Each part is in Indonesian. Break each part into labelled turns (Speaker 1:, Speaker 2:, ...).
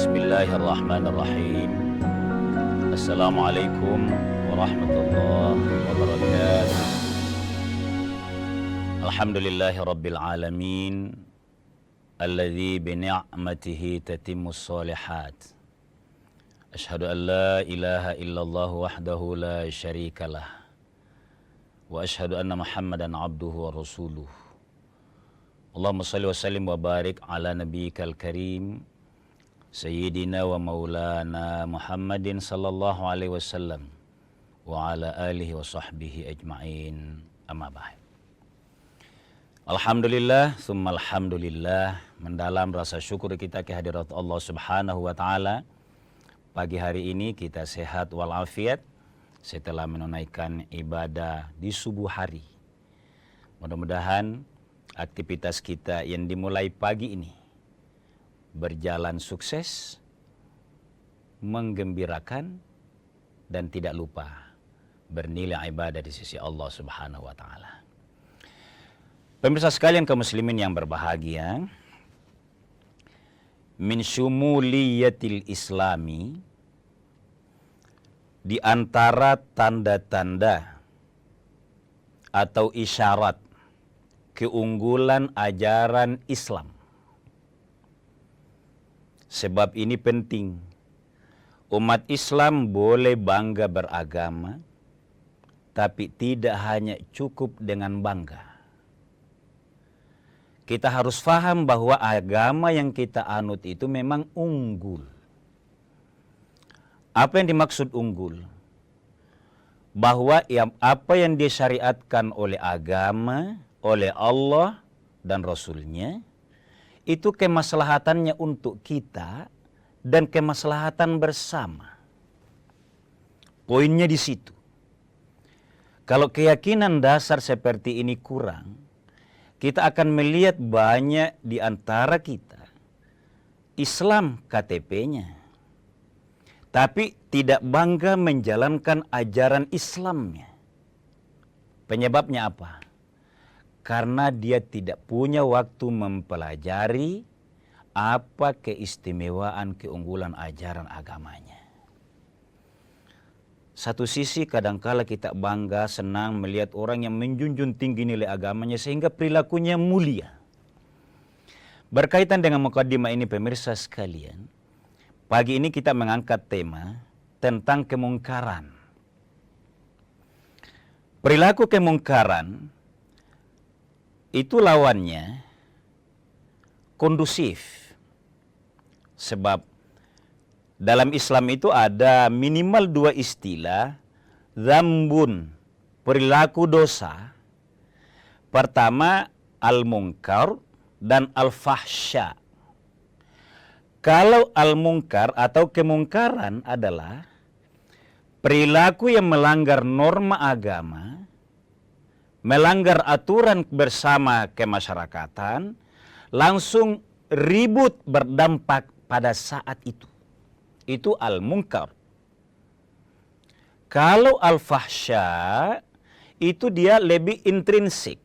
Speaker 1: Bismillahirrahmanirrahim. Assalamualaikum warahmatullahi wabarakatuh. Alhamdulillahi rabbil alamin, alladzi bi ni'matihi tatimmus shalihat. Ashhadu an la ilaha illallah wahdahu la syarikalah. Wa ashhadu anna Muhammadan abduhu wa rasuluh. Allahumma salli wa sallim wa barik ala nabiyyikal karim Sayyidina wa maulana Muhammadin sallallahu alaihi wasallam wa ala alihi wa sahbihi ajma'in, amma ba'd. Alhamdulillah, summa alhamdulillah, mendalam rasa syukur kita kehadirat Allah subhanahu wa ta'ala. Pagi hari ini kita sehat walafiat setelah menunaikan ibadah di subuh hari. Mudah-mudahan aktivitas kita yang dimulai pagi ini berjalan sukses, menggembirakan, dan tidak lupa bernilai ibadah di sisi Allah subhanahu wa ta'ala. Pemirsa sekalian kaum muslimin yang berbahagia, min syumuliyatil islami, di antara tanda-tanda atau isyarat keunggulan ajaran Islam. Sebab ini penting, umat Islam boleh bangga beragama, tapi tidak hanya cukup dengan bangga. Kita harus faham bahwa agama yang kita anut itu memang unggul. Apa yang dimaksud unggul? Bahwa apa yang disyariatkan oleh agama, oleh Allah dan Rasul-Nya, itu kemaslahatannya untuk kita dan kemaslahatan bersama. Poinnya di situ. Kalau keyakinan dasar seperti ini kurang, kita akan melihat banyak di antara kita Islam KTP-nya, tapi tidak bangga menjalankan ajaran Islamnya. Penyebabnya apa? Karena dia tidak punya waktu mempelajari apa keistimewaan keunggulan ajaran agamanya. Satu sisi kadangkala kita bangga, senang melihat orang yang menjunjung tinggi nilai agamanya sehingga perilakunya mulia. Berkaitan dengan mukadimah ini pemirsa sekalian, pagi ini kita mengangkat tema tentang kemungkaran. Perilaku kemungkaran itu lawannya kondusif. Sebab dalam Islam itu ada minimal dua istilah, dzambun, perilaku dosa. Pertama al-munkar dan al-fahsya. Kalau al-munkar atau kemungkaran adalah perilaku yang melanggar norma agama, melanggar aturan bersama kemasyarakatan, langsung ribut berdampak pada saat itu. Itu al-munkar. Kalau al-fahsya, itu dia lebih intrinsik.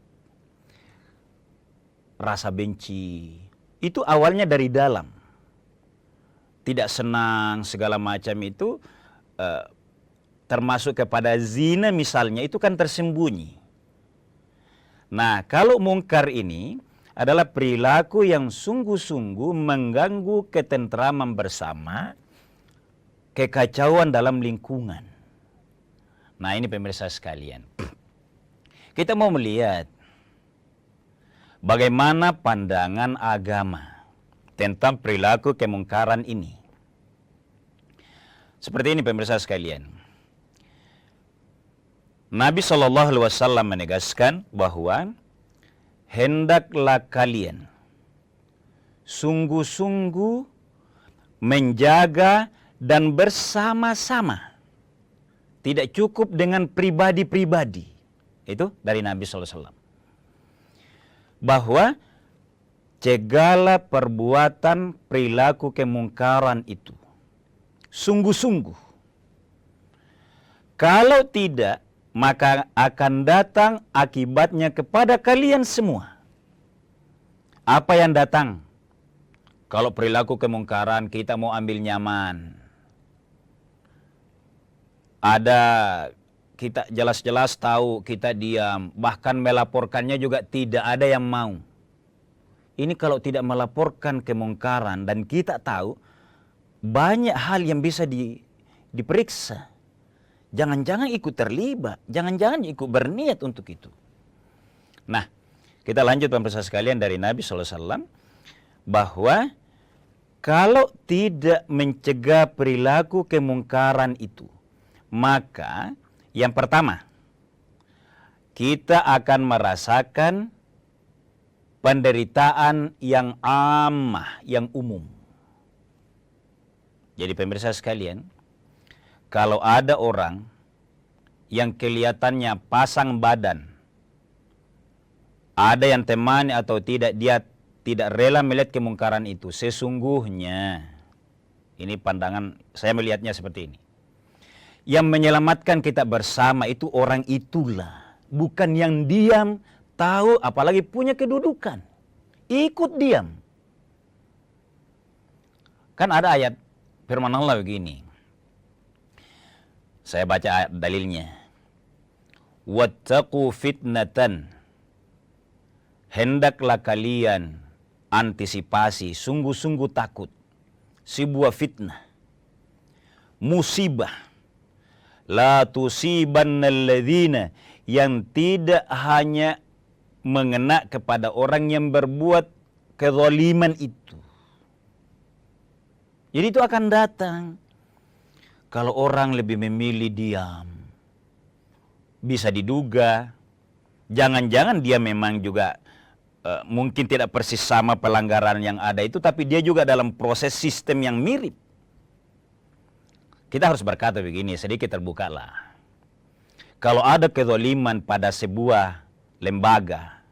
Speaker 1: Rasa benci, itu awalnya dari dalam. Tidak senang, segala macam itu, termasuk kepada zina misalnya, itu kan tersembunyi. Nah, kalau mungkar ini adalah perilaku yang sungguh-sungguh mengganggu ketentraman bersama, kekacauan dalam lingkungan. Nah, ini pemirsa sekalian. Kita mau melihat bagaimana pandangan agama tentang perilaku kemungkaran ini. Seperti ini pemirsa sekalian. Nabi SAW menegaskan bahwa hendaklah kalian sungguh-sungguh menjaga dan bersama-sama. Tidak cukup dengan pribadi-pribadi. Itu dari Nabi SAW. Bahwa cegahlah perbuatan perilaku kemungkaran itu. Sungguh-sungguh. Kalau tidak, maka akan datang akibatnya kepada kalian semua. Apa yang datang? Kalau perilaku kemungkaran kita mau ambil nyaman. Ada kita jelas-jelas tahu, kita diam, bahkan melaporkannya juga tidak ada yang mau. Ini kalau tidak melaporkan kemungkaran dan kita tahu banyak hal yang bisa diperiksa. Jangan-jangan ikut terlibat, jangan-jangan ikut berniat untuk itu. Nah, kita lanjut pemirsa sekalian dari Nabi SAW, bahwa kalau tidak mencegah perilaku kemungkaran itu, maka yang pertama, kita akan merasakan penderitaan yang ammah, yang umum. Jadi pemirsa sekalian, kalau ada orang yang kelihatannya pasang badan, ada yang temani atau tidak, dia tidak rela melihat kemungkaran itu. Sesungguhnya, ini pandangan saya melihatnya seperti ini. Yang menyelamatkan kita bersama itu orang itulah. Bukan yang diam, tahu, apalagi punya kedudukan. Ikut diam. Kan ada ayat firman Allah begini. Saya baca ayat dalilnya. Wattaqu fitnatan. Hendaklah kalian antisipasi, sungguh-sungguh takut sebuah fitnah, musibah, la tusibannal ladzina, yang tidak hanya mengena kepada orang yang berbuat kezaliman itu. Jadi itu akan datang. Kalau orang lebih memilih diam, bisa diduga jangan-jangan dia memang juga mungkin tidak persis sama pelanggaran yang ada itu, tapi dia juga dalam proses sistem yang mirip. Kita harus berkata begini, sedikit terbukalah. Kalau ada kezaliman pada sebuah lembaga,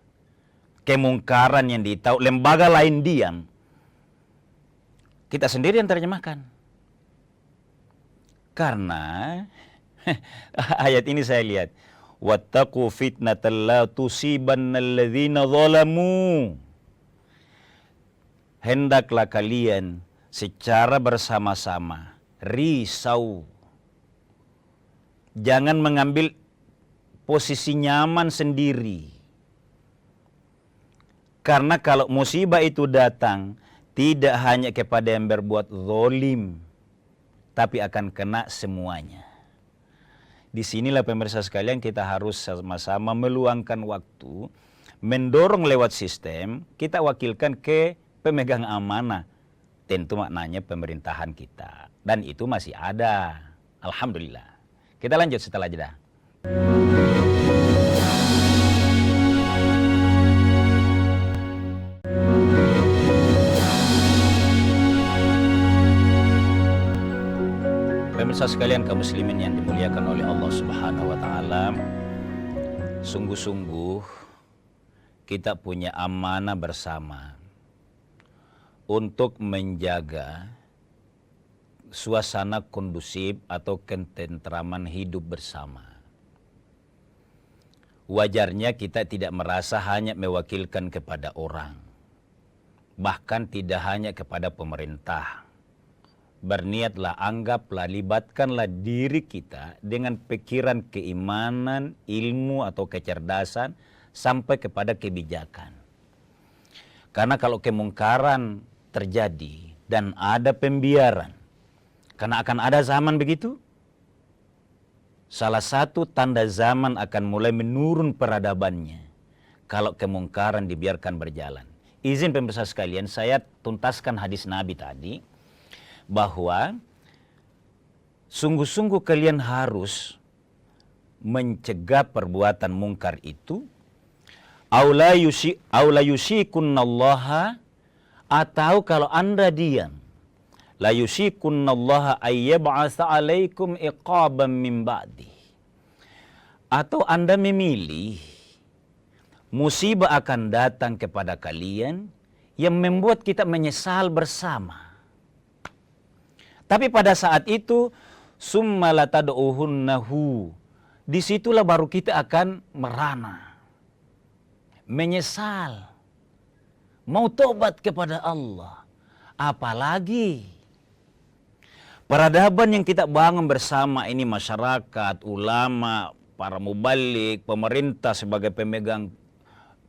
Speaker 1: kemungkaran yang ditahu, lembaga lain diam, kita sendiri yang terjemahkan. Karena ayat ini saya lihat, wattaqu fitnatan la tusibannal ladzina zalamu. Hendaklah kalian secara bersama-sama risau. Jangan mengambil posisi nyaman sendiri. Karena kalau musibah itu datang, tidak hanya kepada yang berbuat zalim, tapi akan kena semuanya. Disinilah pemirsa sekalian kita harus sama-sama meluangkan waktu, mendorong lewat sistem, kita wakilkan ke pemegang amanah. Tentu maknanya pemerintahan kita. Dan itu masih ada. Alhamdulillah. Kita lanjut setelah jeda. Pemirsa sekalian kaum muslimin yang dimuliakan oleh Allah Subhanahu wa taala, sungguh-sungguh kita punya amanah bersama untuk menjaga suasana kondusif atau ketentraman hidup bersama. Wajarnya kita tidak merasa hanya mewakilkan kepada orang, bahkan tidak hanya kepada pemerintah. Berniatlah, anggaplah, libatkanlah diri kita dengan pikiran keimanan, ilmu atau kecerdasan sampai kepada kebijakan. Karena kalau kemungkaran terjadi dan ada pembiaran, karena akan ada zaman begitu, salah satu tanda zaman akan mulai menurun peradabannya kalau kemungkaran dibiarkan berjalan. Izin pemirsa sekalian, saya tuntaskan hadis Nabi tadi, bahwa sungguh-sungguh kalian harus mencegah perbuatan mungkar itu, aula yusikunnallaha, atau kalau Anda diam, la yusikunnallaha ayyab'atsa 'alaikum iqaban min ba'di, atau Anda memilih musibah akan datang kepada kalian yang membuat kita menyesal bersama. Tapi pada saat itu, summa latad'uhunnahu, disitulah baru kita akan merana, menyesal, mau tobat kepada Allah. Apalagi peradaban yang kita bangun bersama ini, masyarakat, ulama, para mubalik, pemerintah sebagai pemegang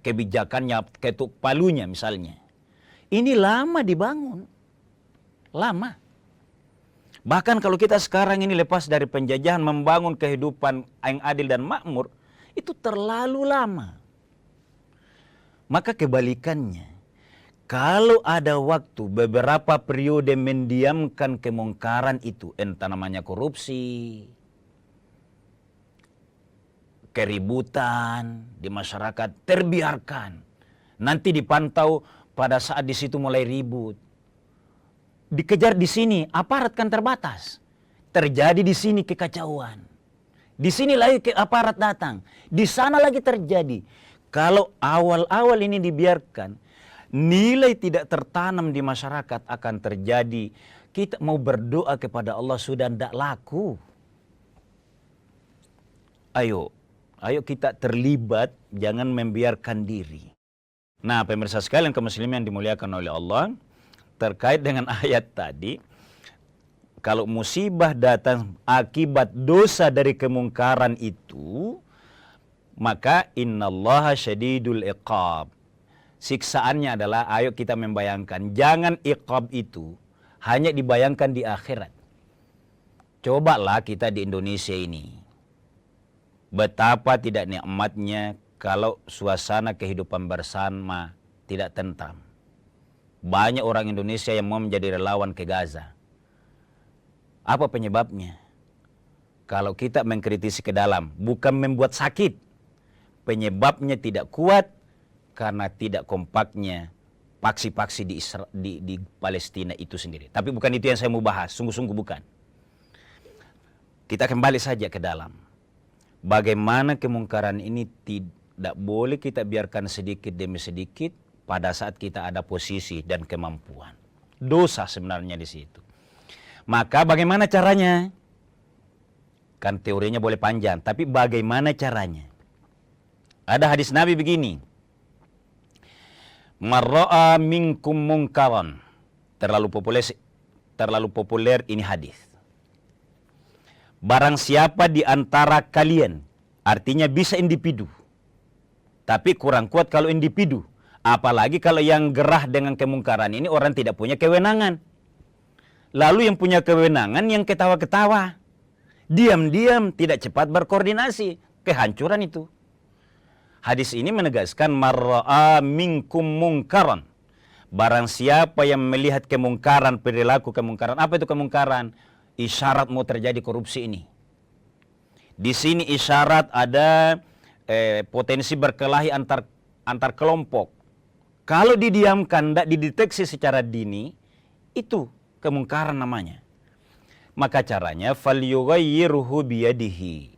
Speaker 1: kebijakannya, ketuk palunya misalnya. Ini lama dibangun. Lama. Bahkan kalau kita sekarang ini lepas dari penjajahan membangun kehidupan yang adil dan makmur, itu terlalu lama. Maka kebalikannya, kalau ada waktu beberapa periode mendiamkan kemungkaran itu, entah namanya korupsi, keributan di masyarakat, terbiarkan. Nanti dipantau pada saat di situ mulai ribut. Dikejar di sini, aparat kan terbatas. Terjadi di sini kekacauan. Di sini lagi aparat datang. Di sana lagi terjadi. Kalau awal-awal ini dibiarkan, nilai tidak tertanam di masyarakat akan terjadi. Kita mau berdoa kepada Allah sudah tidak laku. Ayo kita terlibat, jangan membiarkan diri. Nah, pemirsa sekalian kaum muslimin yang dimuliakan oleh Allah, terkait dengan ayat tadi, kalau musibah datang akibat dosa dari kemungkaran itu, maka innallaha syadidul iqab. Siksaannya adalah, ayo kita membayangkan, jangan iqab itu hanya dibayangkan di akhirat. Cobalah kita di Indonesia ini, betapa tidak nikmatnya kalau suasana kehidupan bersama tidak tentram. Banyak orang Indonesia yang mau menjadi relawan ke Gaza. Apa penyebabnya? Kalau kita mengkritisi ke dalam, bukan membuat sakit. Penyebabnya tidak kuat karena tidak kompaknya paksi-paksi di Palestina itu sendiri. Tapi bukan itu yang saya mau bahas, sungguh-sungguh bukan. Kita kembali saja ke dalam. Bagaimana kemungkaran ini tidak boleh kita biarkan sedikit demi sedikit, pada saat kita ada posisi dan kemampuan. Dosa sebenarnya di situ. Maka bagaimana caranya? Kan teorinya boleh panjang, tapi bagaimana caranya? Ada hadis Nabi begini. Marra'a minkum munkaran. Terlalu populer ini hadis. Barang siapa di antara kalian, artinya bisa individu, tapi kurang kuat kalau individu. Apalagi kalau yang gerah dengan kemungkaran ini orang tidak punya kewenangan. Lalu yang punya kewenangan yang ketawa-ketawa. Diam-diam tidak cepat berkoordinasi. Kehancuran itu. Hadis ini menegaskan marra'a minkum munkaran. Barang siapa yang melihat kemungkaran, perilaku kemungkaran. Apa itu kemungkaran? Isyarat mau terjadi korupsi ini. Di sini isyarat ada potensi berkelahi antar kelompok. Kalau didiamkan, tidak dideteksi secara dini, itu kemungkaran namanya. Maka caranya, falyughayyirhu biyadihi.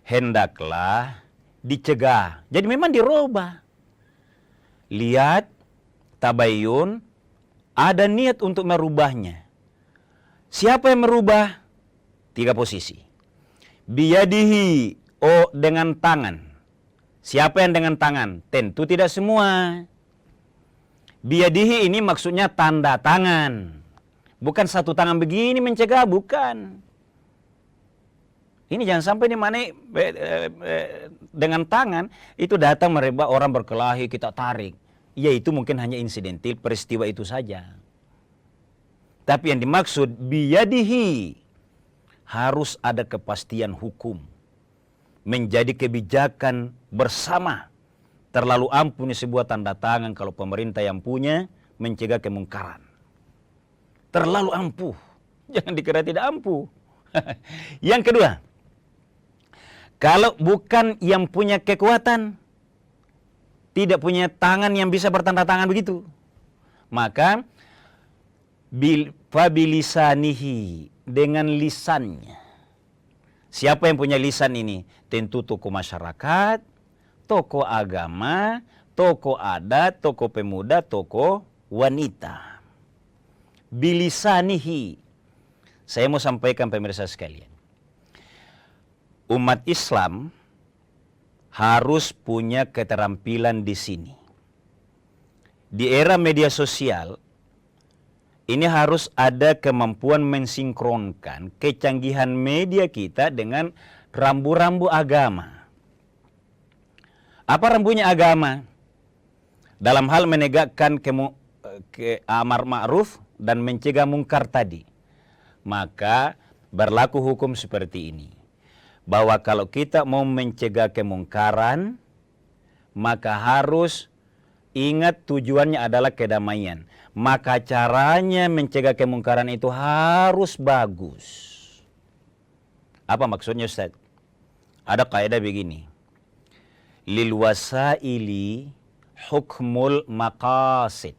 Speaker 1: Hendaklah dicegah. Jadi memang dirubah. Lihat, tabayyun, ada niat untuk merubahnya. Siapa yang merubah? 3 posisi. Biyadihi, dengan tangan. Siapa yang dengan tangan? Tentu tidak semua. Biyadihi ini maksudnya tanda tangan. Bukan satu tangan begini mencegah, bukan. Ini jangan sampai dengan tangan itu datang mereba orang berkelahi, kita tarik. Ya itu mungkin hanya insidentil, peristiwa itu saja. Tapi yang dimaksud biyadihi, harus ada kepastian hukum. Menjadi kebijakan bersama. Terlalu ampuh ini sebuah tanda tangan kalau pemerintah yang punya mencegah kemungkaran. Terlalu ampuh. Jangan dikira tidak ampuh. Yang kedua, kalau bukan yang punya kekuatan, tidak punya tangan yang bisa bertanda tangan begitu, maka fabilisanihi, dengan lisannya. Siapa yang punya lisan ini? Tentu tokoh masyarakat, tokoh agama, tokoh adat, tokoh pemuda, tokoh wanita. Bilisanihi. Saya mau sampaikan pemirsa sekalian. Umat Islam harus punya keterampilan di sini. Di era media sosial, Ini harus ada kemampuan mensinkronkan kecanggihan media kita dengan rambu-rambu agama. Apa rambunya agama? Dalam hal menegakkan amar ma'ruf dan mencegah mungkar tadi. Maka berlaku hukum seperti ini. Bahwa kalau kita mau mencegah kemungkaran, maka harus ingat tujuannya adalah kedamaian. Maka caranya mencegah kemungkaran itu harus bagus. Apa maksudnya Ustaz? Ada kaidah begini. Lil wasaili hukmul maqasid.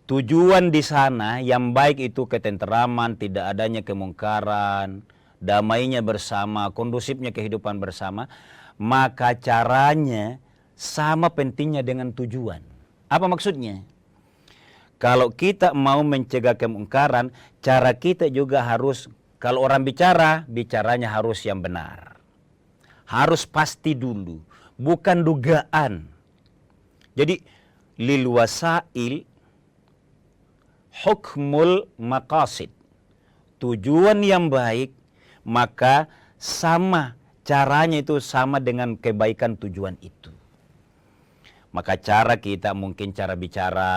Speaker 1: Tujuan di sana yang baik itu ketenteraman, tidak adanya kemungkaran, damainya bersama, kondusifnya kehidupan bersama. Maka caranya sama pentingnya dengan tujuan. Apa maksudnya? Kalau kita mau mencegah kemungkaran, cara kita juga harus, kalau orang bicara, bicaranya harus yang benar. Harus pasti dulu, bukan dugaan. Jadi, lil wasail hukmul maqasid. Tujuan yang baik, maka sama caranya itu sama dengan kebaikan tujuan itu. Maka cara kita mungkin cara bicara,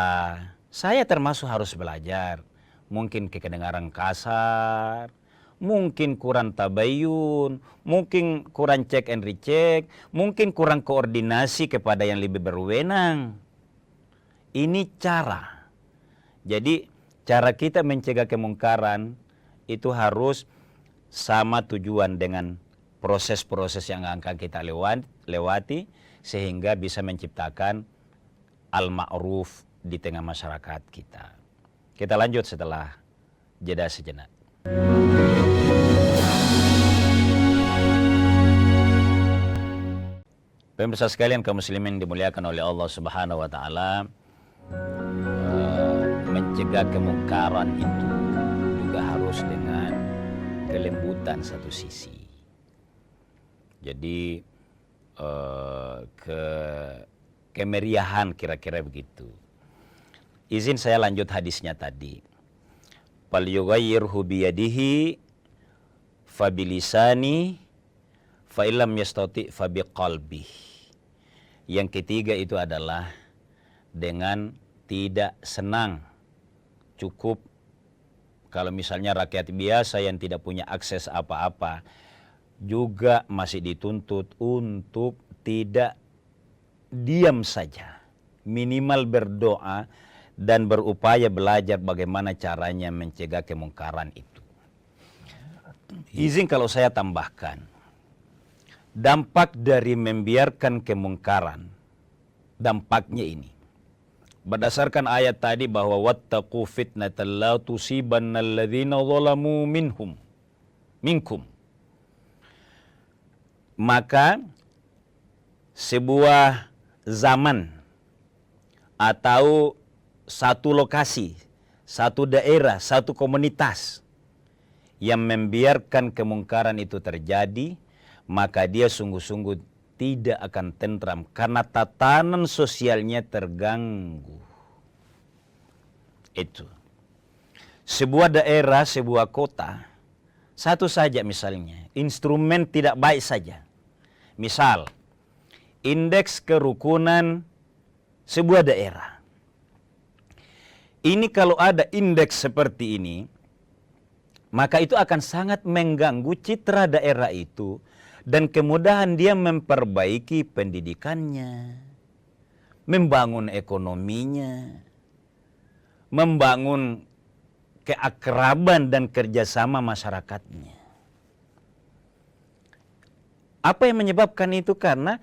Speaker 1: saya termasuk harus belajar. Mungkin kedengaran kasar, mungkin kurang tabayun, mungkin kurang cek and recheck, mungkin kurang koordinasi kepada yang lebih berwenang. Ini cara. Jadi cara kita mencegah kemungkaran itu harus sama tujuan dengan proses-proses yang akan kita lewati sehingga bisa menciptakan al-ma'ruf di tengah masyarakat kita. Kita lanjut setelah jeda sejenak. Pemirsa sekalian kaum muslimin dimuliakan oleh Allah Subhanahu wa taala, mencegah kemungkaran itu juga harus dengan kelembutan satu sisi. Jadi kemeriahan kira-kira begitu. Izin saya lanjut hadisnya tadi. Fal yughayyirhu biyadihi fabilisani fa illam yastati fa biqalbih. Yang ketiga itu adalah dengan tidak senang. Cukup kalau misalnya rakyat biasa yang tidak punya akses apa-apa juga masih dituntut untuk tidak diam saja. Minimal berdoa dan berupaya belajar bagaimana caranya mencegah kemungkaran itu. Izin kalau saya tambahkan, dampak dari membiarkan kemungkaran, dampaknya ini. Berdasarkan ayat tadi bahwa wattaqu fitnatan la tusibannal ladzina zalamu minkum. Maka sebuah zaman atau satu lokasi, satu daerah, satu komunitas yang membiarkan kemungkaran itu terjadi, maka dia sungguh-sungguh tidak akan tentram karena tatanan sosialnya terganggu. Itu. Sebuah daerah, sebuah kota, satu saja misalnya, instrumen tidak baik saja. Misal, indeks kerukunan sebuah daerah. Ini kalau ada indeks seperti ini, maka itu akan sangat mengganggu citra daerah itu dan kemudahan dia memperbaiki pendidikannya, membangun ekonominya, membangun keakraban dan kerjasama masyarakatnya. Apa yang menyebabkan itu? Karena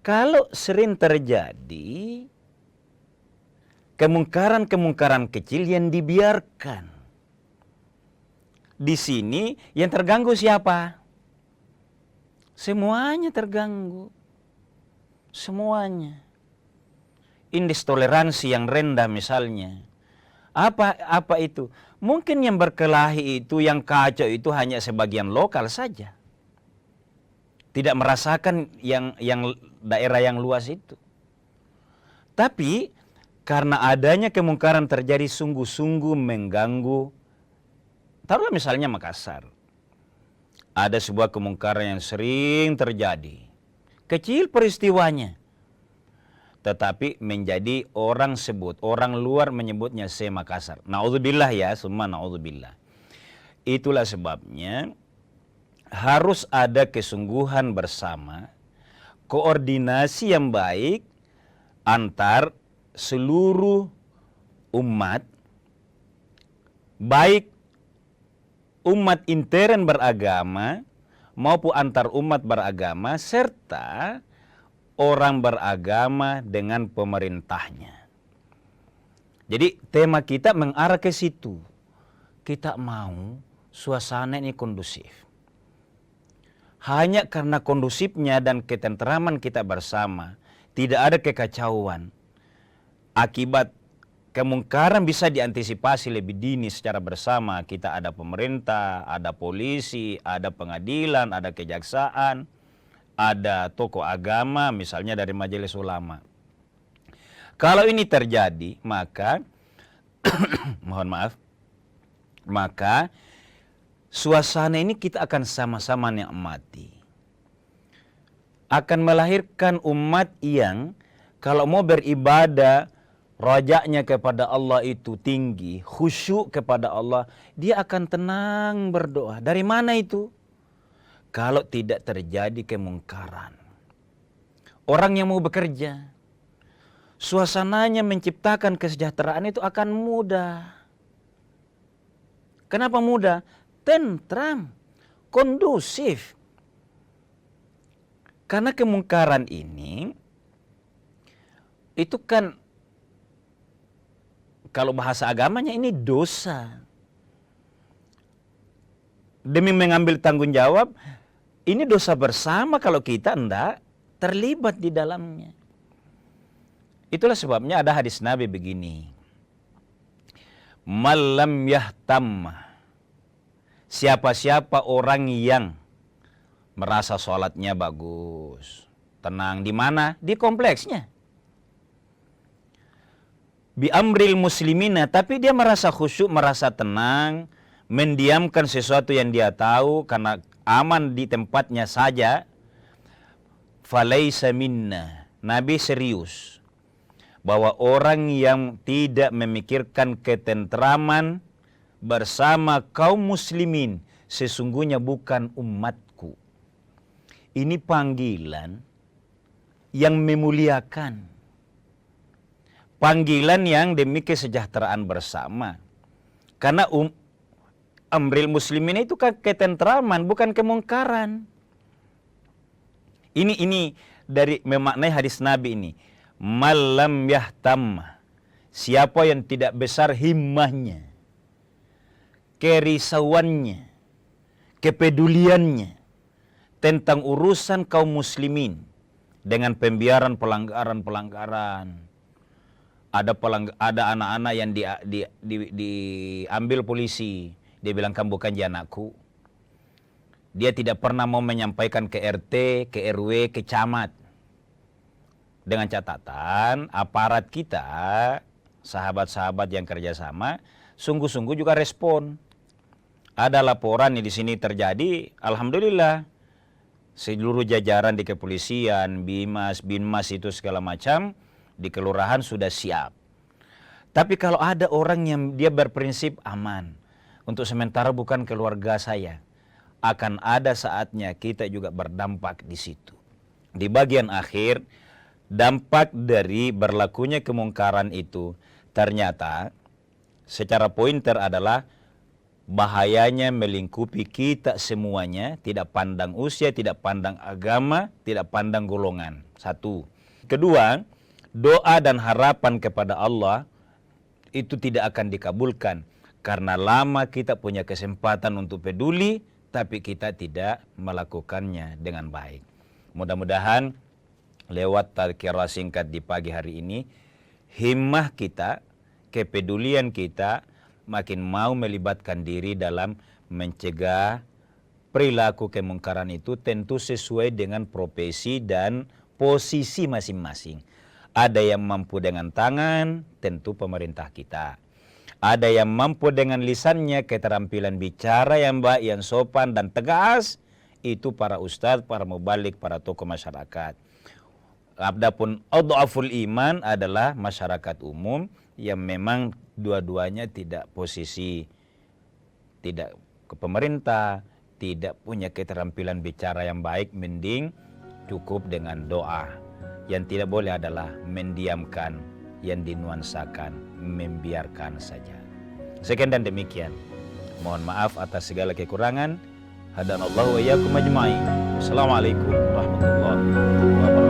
Speaker 1: kalau sering terjadi kemungkaran-kemungkaran kecil yang dibiarkan. Di sini yang terganggu siapa? Semuanya terganggu. Semuanya. Indeks toleransi yang rendah misalnya. Apa itu? Mungkin yang berkelahi itu, yang kacau itu hanya sebagian lokal saja. Tidak merasakan yang daerah yang luas itu. Tapi Karena adanya kemungkaran terjadi sungguh-sungguh mengganggu. Taruhlah misalnya Makassar. Ada sebuah kemungkaran yang sering terjadi. Kecil peristiwanya. Tetapi menjadi orang luar menyebutnya Makassar. Na'udzubillah ya, summa na'udzubillah. Itulah sebabnya harus ada kesungguhan bersama, koordinasi yang baik antar seluruh umat, baik umat intern beragama maupun antar umat beragama, serta orang beragama dengan pemerintahnya. Jadi tema kita mengarah ke situ. Kita mau suasana ini kondusif. Hanya karena kondusifnya dan ketentraman kita bersama, tidak ada kekacauan. Akibat kemungkaran bisa diantisipasi lebih dini secara bersama. Kita ada pemerintah, ada polisi, ada pengadilan, ada kejaksaan, ada tokoh agama, misalnya dari majelis ulama. Kalau ini terjadi, maka mohon maaf, maka suasana ini kita akan sama-sama nikmati. Akan melahirkan umat yang kalau mau beribadah, rajaknya kepada Allah itu tinggi, khusyuk kepada Allah, dia akan tenang berdoa. Dari mana itu? Kalau tidak terjadi kemungkaran. Orang yang mau bekerja, suasananya menciptakan kesejahteraan itu akan mudah. Kenapa mudah? Tentram, kondusif. Karena kemungkaran ini, itu kan kalau bahasa agamanya ini dosa. Demi mengambil tanggung jawab, ini dosa bersama kalau kita tidak terlibat di dalamnya. Itulah sebabnya ada hadis Nabi begini. Malam yahtam. Siapa-siapa orang yang merasa sholatnya bagus, tenang, di mana? Di kompleksnya. Bi amril muslimina, tapi dia merasa khusyuk, merasa tenang, mendiamkan sesuatu yang dia tahu karena aman di tempatnya saja. Falaisa minna. Nabi serius bahwa orang yang tidak memikirkan ketentraman bersama kaum muslimin sesungguhnya bukan umatku. Ini panggilan yang memuliakan. Panggilan yang demi kesejahteraan bersama. Karena amril muslimin itu kan ketentraman, bukan kemungkaran. Ini dari memaknai hadis Nabi ini. Malam yahtam. Siapa yang tidak besar himmahnya, kerisauannya, kepeduliannya tentang urusan kaum muslimin dengan pembiaran pelanggaran-pelanggaran. Ada anak-anak yang diambil polisi. Dia bilang, kamu bukan anakku. Dia tidak pernah mau menyampaikan ke RT, ke RW, ke camat. Dengan catatan, aparat kita, sahabat-sahabat yang kerjasama, sungguh-sungguh juga respon. Ada laporan yang di sini terjadi, alhamdulillah. Seluruh jajaran di kepolisian, Bimas, Binmas itu segala macam, di kelurahan sudah siap. Tapi kalau ada orang yang dia berprinsip aman, untuk sementara bukan keluarga saya, akan ada saatnya kita juga berdampak di situ. Di bagian akhir, dampak dari berlakunya kemungkaran itu ternyata secara pointer adalah bahayanya melingkupi kita semuanya, tidak pandang usia, tidak pandang agama, tidak pandang golongan. Satu. Kedua, doa dan harapan kepada Allah itu tidak akan dikabulkan karena lama kita punya kesempatan untuk peduli tapi kita tidak melakukannya dengan baik. Mudah-mudahan lewat tazkirah singkat di pagi hari ini, himmah kita, kepedulian kita makin mau melibatkan diri dalam mencegah perilaku kemungkaran itu, tentu sesuai dengan profesi dan posisi masing-masing. Ada yang mampu dengan tangan, tentu pemerintah kita. Ada yang mampu dengan lisannya, keterampilan bicara yang baik, yang sopan dan tegas, itu para ustadz, para mubalik, para tokoh masyarakat. Adapun adhaful iman adalah masyarakat umum yang memang dua-duanya tidak posisi, tidak ke pemerintah, tidak punya keterampilan bicara yang baik, mending cukup dengan doa. Yang tidak boleh adalah mendiamkan, yang dinuansakan, membiarkan saja. Sekian dan demikian. Mohon maaf atas segala kekurangan. Hadanallahu wa iyyakum ajma'in. Assalamualaikum warahmatullahi wabarakatuh.